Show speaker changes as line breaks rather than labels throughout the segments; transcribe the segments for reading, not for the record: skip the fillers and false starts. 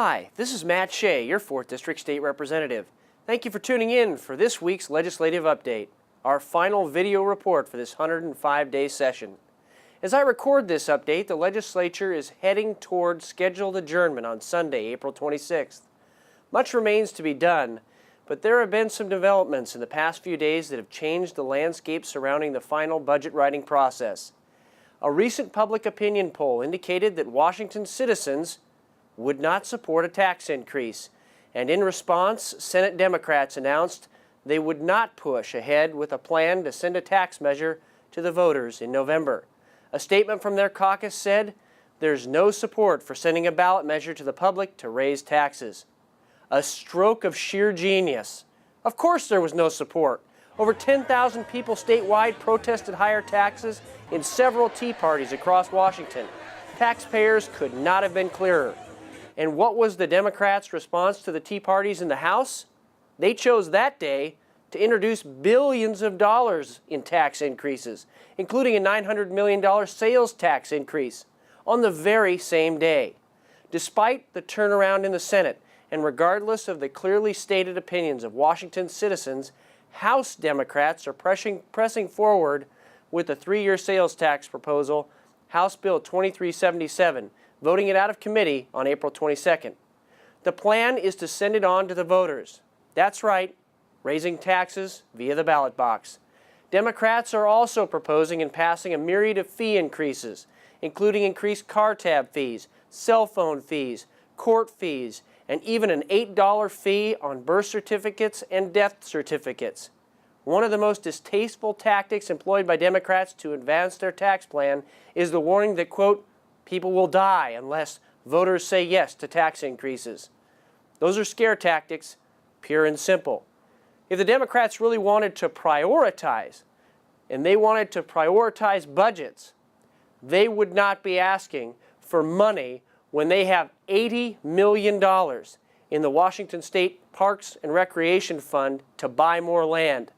Hi, this is Matt Shea, your 4th District State Representative. Thank you for tuning in for this week's legislative update, our final video report for this 105-day session. As I record this update, the legislature is heading toward scheduled adjournment on Sunday, April 26th. Much remains to be done, but there have been some developments in the past few days that have changed the landscape surrounding the final budget writing process. A recent public opinion poll indicated that Washington citizens would not support a tax increase, and in response, Senate Democrats announced they would not push ahead with a plan to send a tax measure to the voters in November. A statement from their caucus said, "There's no support for sending a ballot measure to the public to raise taxes." A stroke of sheer genius. Of course there was no support. Over 10,000 people statewide protested higher taxes in several Tea Parties across Washington. Taxpayers could not have been clearer. And what was the Democrats' response to the Tea Parties in the House? They chose that day to introduce billions of dollars in tax increases, including a $900 million sales tax increase, on the very same day. Despite the turnaround in the Senate, and regardless of the clearly stated opinions of Washington citizens, House Democrats are pressing forward with the 3-year sales tax proposal, House Bill 2377, voting it out of committee on April 22nd. The plan is to send it on to the voters. That's right, raising taxes via the ballot box. Democrats are also proposing and passing a myriad of fee increases, including increased car tab fees, cell phone fees, court fees, and even an $8 fee on birth certificates and death certificates. One of the most distasteful tactics employed by Democrats to advance their tax plan is the warning that, quote, people will die unless voters say yes to tax increases. Those are scare tactics, pure and simple. If the Democrats really wanted to prioritize, and they wanted to prioritize budgets, they would not be asking for money when they have $80 million in the Washington State Parks and Recreation Fund to buy more land.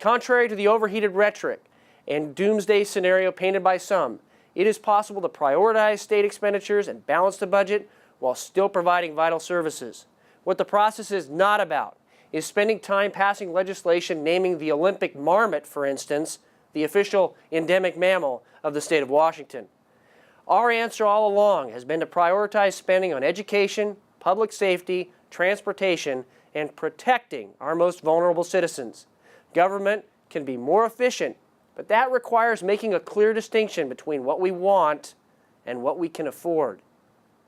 Contrary to the overheated rhetoric and doomsday scenario painted by some, it is possible to prioritize state expenditures and balance the budget while still providing vital services. What the process is not about is spending time passing legislation naming the Olympic marmot, for instance, the official endemic mammal of the state of Washington. Our answer all along has been to prioritize spending on education, public safety, transportation, and protecting our most vulnerable citizens. Government can be more efficient, but that requires making a clear distinction between what we want and what we can afford,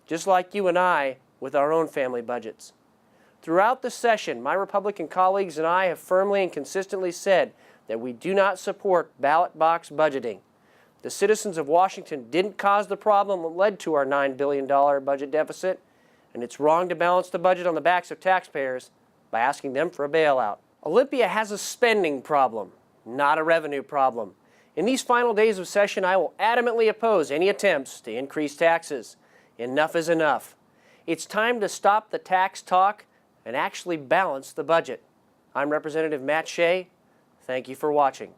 just like you and I with our own family budgets. Throughout the session, my Republican colleagues and I have firmly and consistently said that we do not support ballot box budgeting. The citizens of Washington didn't cause the problem that led to our $9 billion budget deficit, and it's wrong to balance the budget on the backs of taxpayers by asking them for a bailout. Olympia has a spending problem, not a revenue problem. In these final days of session, I will adamantly oppose any attempts to increase taxes. Enough is enough. It's time to stop the tax talk and actually balance the budget. I'm Representative Matt Shea. Thank you for watching.